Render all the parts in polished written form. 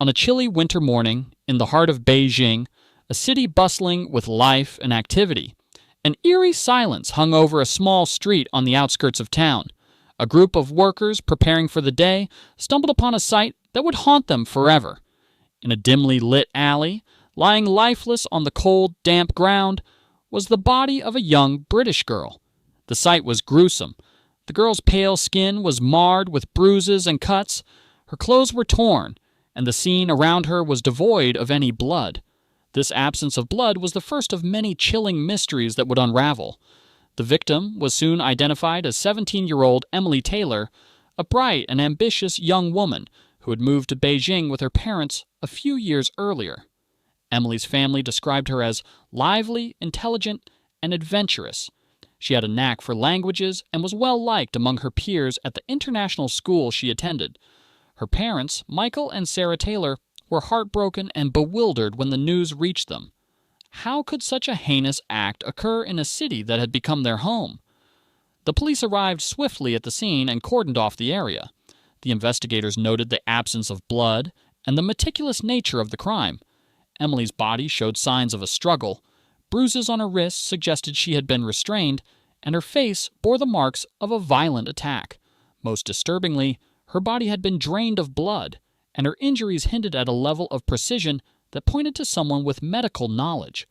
On a chilly winter morning in the heart of Beijing, a city bustling with life and activity, an eerie silence hung over a small street on the outskirts of town. A group of workers preparing for the day stumbled upon a sight that would haunt them forever. In a dimly lit alley, lying lifeless on the cold, damp ground, was the body of a young British girl. The sight was gruesome. The girl's pale skin was marred with bruises and cuts. Her clothes were torn, and the scene around her was devoid of any blood. This absence of blood was the first of many chilling mysteries that would unravel. The victim was soon identified as 17-year-old Emily Taylor, a bright and ambitious young woman who had moved to Beijing with her parents a few years earlier. Emily's family described her as lively, intelligent, and adventurous. She had a knack for languages and was well liked among her peers at the international school she attended. Her parents, Michael and Sarah Taylor, were heartbroken and bewildered when the news reached them. How could such a heinous act occur in a city that had become their home? The police arrived swiftly at the scene and cordoned off the area. The investigators noted the absence of blood and the meticulous nature of the crime. Emily's body showed signs of a struggle. Bruises on her wrists suggested she had been restrained, and her face bore the marks of a violent attack. Most disturbingly, her body had been drained of blood, and her injuries hinted at a level of precision that pointed to someone with medical knowledge.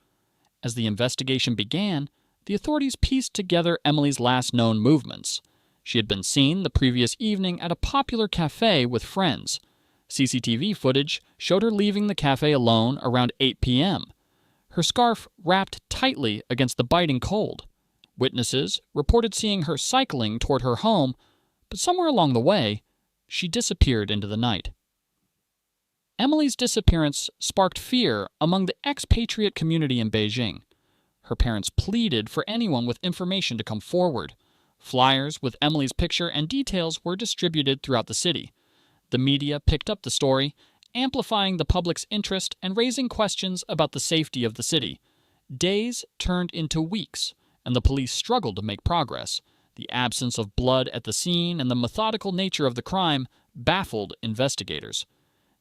As the investigation began, the authorities pieced together Emily's last known movements. She had been seen the previous evening at a popular cafe with friends. CCTV footage showed her leaving the cafe alone around 8 p.m., her scarf wrapped tightly against the biting cold. Witnesses reported seeing her cycling toward her home, but somewhere along the way, she disappeared into the night. Emily's disappearance sparked fear among the expatriate community in Beijing. Her parents pleaded for anyone with information to come forward. Flyers with Emily's picture and details were distributed throughout the city. The media picked up the story, amplifying the public's interest and raising questions about the safety of the city. Days turned into weeks, and the police struggled to make progress. The absence of blood at the scene and the methodical nature of the crime baffled investigators.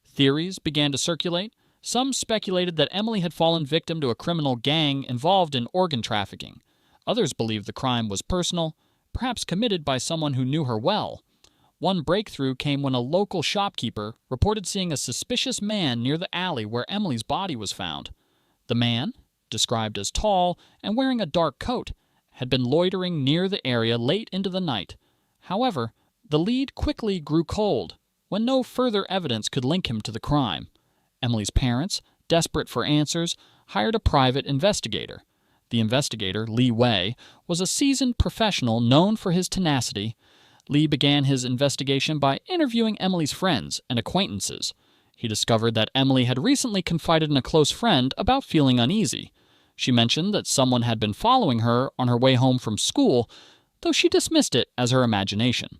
Theories began to circulate. Some speculated that Emily had fallen victim to a criminal gang involved in organ trafficking. Others believed the crime was personal, perhaps committed by someone who knew her well. One breakthrough came when a local shopkeeper reported seeing a suspicious man near the alley where Emily's body was found. The man, described as tall and wearing a dark coat, had been loitering near the area late into the night. However, the lead quickly grew cold when no further evidence could link him to the crime. Emily's parents, desperate for answers, hired a private investigator. The investigator, Li Wei, was a seasoned professional known for his tenacity. Li began his investigation by interviewing Emily's friends and acquaintances. He discovered that Emily had recently confided in a close friend about feeling uneasy. She mentioned that someone had been following her on her way home from school, though she dismissed it as her imagination.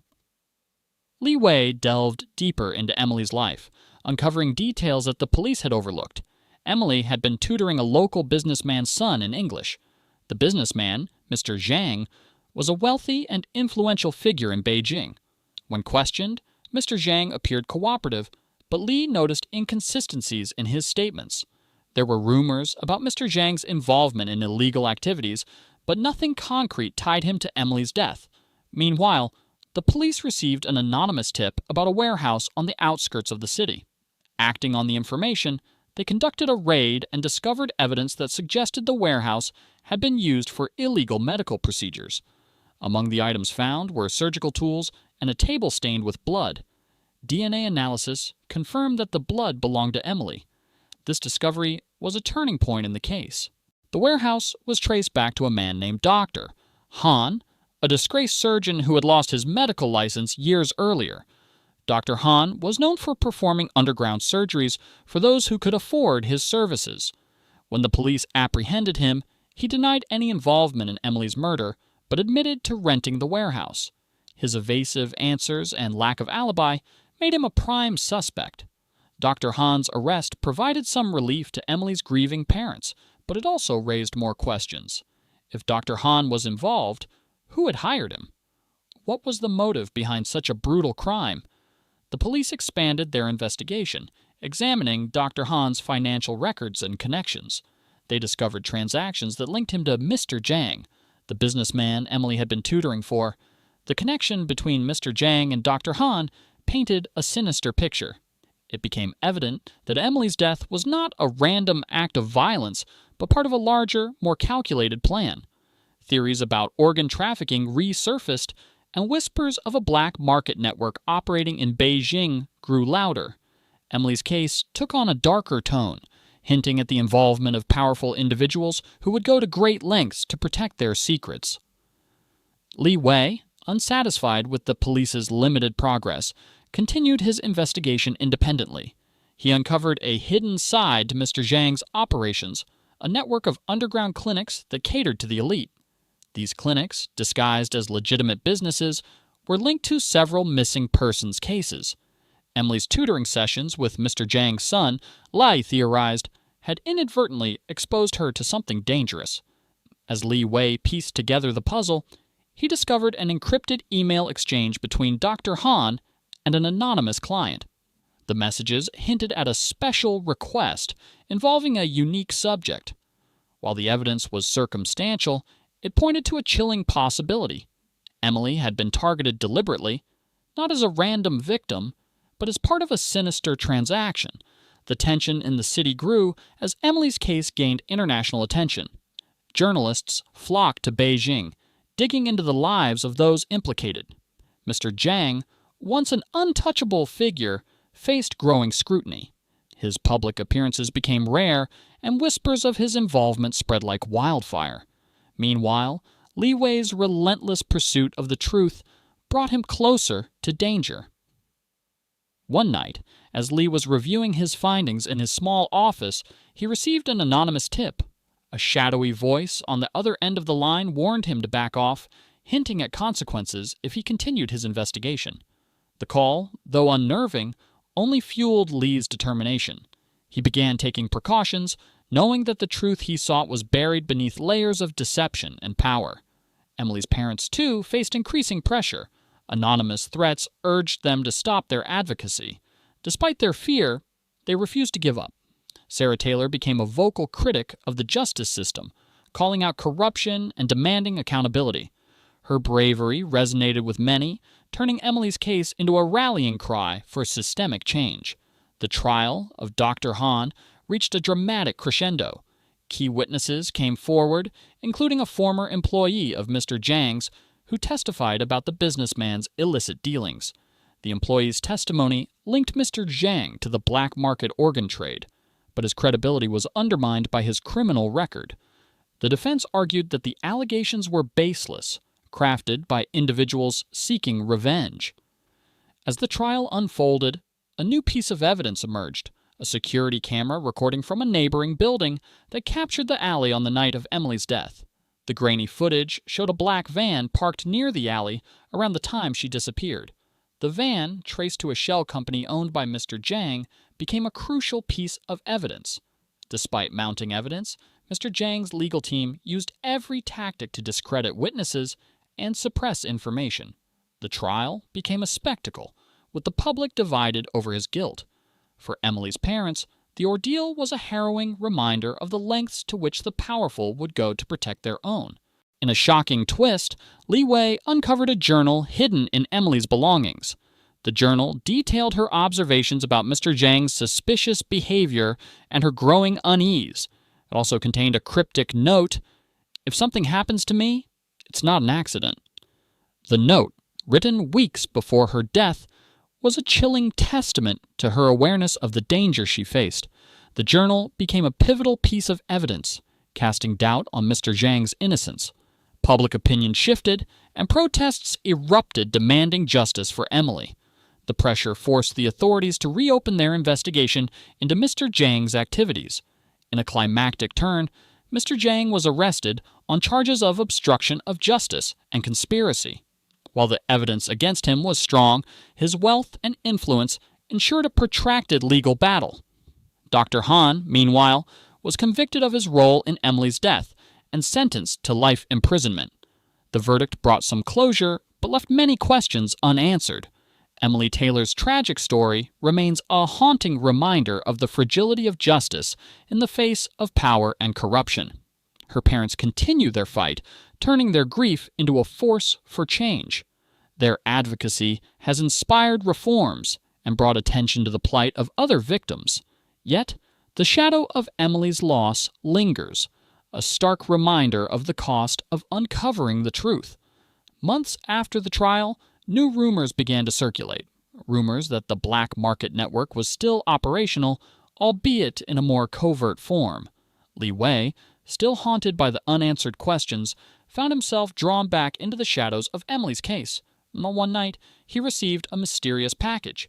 Li Wei delved deeper into Emily's life, uncovering details that the police had overlooked. Emily had been tutoring a local businessman's son in English. The businessman, Mr. Zhang, was a wealthy and influential figure in Beijing. When questioned, Mr. Zhang appeared cooperative, but Li noticed inconsistencies in his statements. There were rumors about Mr. Zhang's involvement in illegal activities, but nothing concrete tied him to Emily's death. Meanwhile, the police received an anonymous tip about a warehouse on the outskirts of the city. Acting on the information, they conducted a raid and discovered evidence that suggested the warehouse had been used for illegal medical procedures. Among the items found were surgical tools and a table stained with blood. DNA analysis confirmed that the blood belonged to Emily. This discovery was a turning point in the case. The warehouse was traced back to a man named Dr. Han, a disgraced surgeon who had lost his medical license years earlier. Dr. Han was known for performing underground surgeries for those who could afford his services. When the police apprehended him, he denied any involvement in Emily's murder, but admitted to renting the warehouse. His evasive answers and lack of alibi made him a prime suspect. Dr. Han's arrest provided some relief to Emily's grieving parents, but it also raised more questions. If Dr. Han was involved, who had hired him? What was the motive behind such a brutal crime? The police expanded their investigation, examining Dr. Han's financial records and connections. They discovered transactions that linked him to Mr. Jang, the businessman Emily had been tutoring for. The connection between Mr. Jang and Dr. Han painted a sinister picture. It became evident that Emily's death was not a random act of violence, but part of a larger, more calculated plan. Theories about organ trafficking resurfaced, and whispers of a black market network operating in Beijing grew louder. Emily's case took on a darker tone, hinting at the involvement of powerful individuals who would go to great lengths to protect their secrets. Li Wei, unsatisfied with the police's limited progress, continued his investigation independently. He uncovered a hidden side to Mr. Zhang's operations, a network of underground clinics that catered to the elite. These clinics, disguised as legitimate businesses, were linked to several missing persons cases. Emily's tutoring sessions with Mr. Zhang's son, Lai theorized, had inadvertently exposed her to something dangerous. As Li Wei pieced together the puzzle, he discovered an encrypted email exchange between Dr. Han and an anonymous client. The messages hinted at a special request involving a unique subject. While the evidence was circumstantial, it pointed to a chilling possibility. Emily had been targeted deliberately, not as a random victim, but as part of a sinister transaction. The tension in the city grew as Emily's case gained international attention. Journalists flocked to Beijing, digging into the lives of those implicated. Mr. Zhang, once an untouchable figure, faced growing scrutiny. His public appearances became rare, and whispers of his involvement spread like wildfire. Meanwhile, Li Wei's relentless pursuit of the truth brought him closer to danger. One night, as Li was reviewing his findings in his small office, he received an anonymous tip. A shadowy voice on the other end of the line warned him to back off, hinting at consequences if he continued his investigation. The call, though unnerving, only fueled Li's determination. He began taking precautions, knowing that the truth he sought was buried beneath layers of deception and power. Emily's parents, too, faced increasing pressure. Anonymous threats urged them to stop their advocacy. Despite their fear, they refused to give up. Sarah Taylor became a vocal critic of the justice system, calling out corruption and demanding accountability. Her bravery resonated with many, turning Emily's case into a rallying cry for systemic change. The trial of Dr. Han reached a dramatic crescendo. Key witnesses came forward, including a former employee of Mr. Zhang's who testified about the businessman's illicit dealings. The employee's testimony linked Mr. Zhang to the black market organ trade, but his credibility was undermined by his criminal record. The defense argued that the allegations were baseless, crafted by individuals seeking revenge. As the trial unfolded, a new piece of evidence emerged, a security camera recording from a neighboring building that captured the alley on the night of Emily's death. The grainy footage showed a black van parked near the alley around the time she disappeared. The van, traced to a shell company owned by Mr. Zhang, became a crucial piece of evidence. Despite mounting evidence, Mr. Zhang's legal team used every tactic to discredit witnesses and suppress information. The trial became a spectacle, with the public divided over his guilt. For Emily's parents, the ordeal was a harrowing reminder of the lengths to which the powerful would go to protect their own. In a shocking twist, Li Wei uncovered a journal hidden in Emily's belongings. The journal detailed her observations about Mr. Zhang's suspicious behavior and her growing unease. It also contained a cryptic note, "If something happens to me, it's not an accident." The note, written weeks before her death, was a chilling testament to her awareness of the danger she faced. The journal became a pivotal piece of evidence, casting doubt on Mr. Zhang's innocence. Public opinion shifted, and protests erupted demanding justice for Emily. The pressure forced the authorities to reopen their investigation into Mr. Zhang's activities. In a climactic turn, Mr. Zhang was arrested on charges of obstruction of justice and conspiracy. While the evidence against him was strong, his wealth and influence ensured a protracted legal battle. Dr. Han, meanwhile, was convicted of his role in Emily's death and sentenced to life imprisonment. The verdict brought some closure, but left many questions unanswered. Emily Taylor's tragic story remains a haunting reminder of the fragility of justice in the face of power and corruption. Her parents continue their fight, turning their grief into a force for change. Their advocacy has inspired reforms and brought attention to the plight of other victims. Yet, the shadow of Emily's loss lingers, a stark reminder of the cost of uncovering the truth. Months after the trial, new rumors began to circulate. Rumors that the black market network was still operational, albeit in a more covert form. Li Wei, still haunted by the unanswered questions, found himself drawn back into the shadows of Emily's case. One night, he received a mysterious package.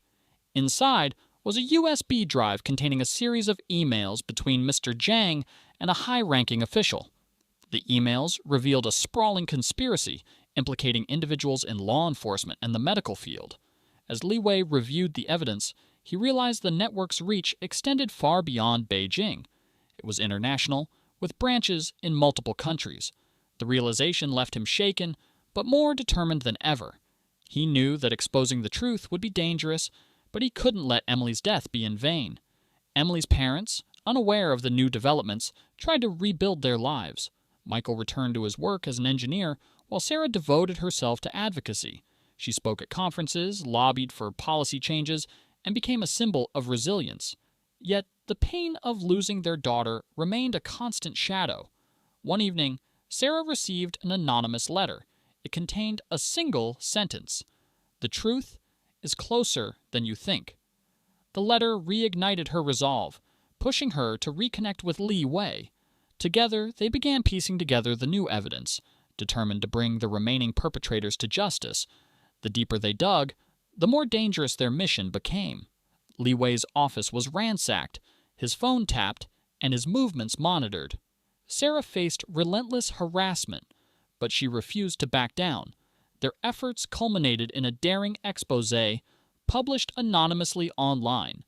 Inside was a USB drive containing a series of emails between Mr. Zhang and a high-ranking official. The emails revealed a sprawling conspiracy implicating individuals in law enforcement and the medical field. As Li Wei reviewed the evidence, he realized the network's reach extended far beyond Beijing. It was international, with branches in multiple countries. The realization left him shaken, but more determined than ever. He knew that exposing the truth would be dangerous, but he couldn't let Emily's death be in vain. Emily's parents, unaware of the new developments, tried to rebuild their lives. Michael returned to his work as an engineer, while Sarah devoted herself to advocacy. She spoke at conferences, lobbied for policy changes, and became a symbol of resilience. Yet, the pain of losing their daughter remained a constant shadow. One evening, Sarah received an anonymous letter. It contained a single sentence: "The truth is closer than you think." The letter reignited her resolve, pushing her to reconnect with Li Wei. Together, they began piecing together the new evidence, determined to bring the remaining perpetrators to justice. The deeper they dug, the more dangerous their mission became. Li Wei's office was ransacked, his phone tapped, and his movements monitored. Sarah faced relentless harassment, but she refused to back down. Their efforts culminated in a daring exposé published anonymously online.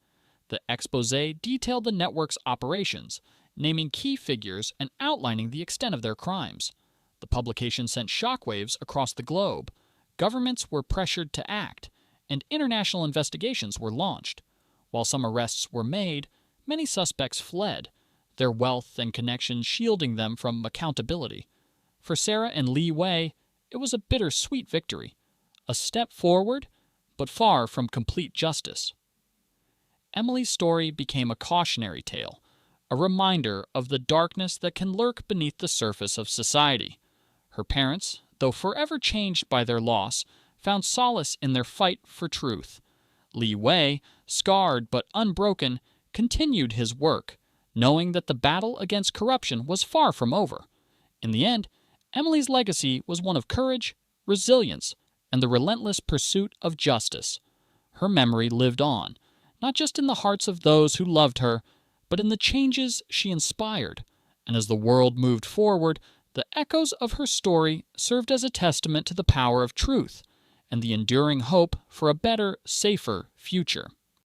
The exposé detailed the network's operations, naming key figures and outlining the extent of their crimes. The publication sent shockwaves across the globe. Governments were pressured to act, and international investigations were launched. While some arrests were made, many suspects fled, their wealth and connections shielding them from accountability. For Sarah and Li Wei, it was a bittersweet victory, a step forward, but far from complete justice. Emily's story became a cautionary tale, a reminder of the darkness that can lurk beneath the surface of society. Her parents, though forever changed by their loss, found solace in their fight for truth. Li Wei, scarred but unbroken, continued his work, knowing that the battle against corruption was far from over. In the end, Emily's legacy was one of courage, resilience, and the relentless pursuit of justice. Her memory lived on, not just in the hearts of those who loved her, but in the changes she inspired. And as the world moved forward, the echoes of her story served as a testament to the power of truth and the enduring hope for a better, safer future.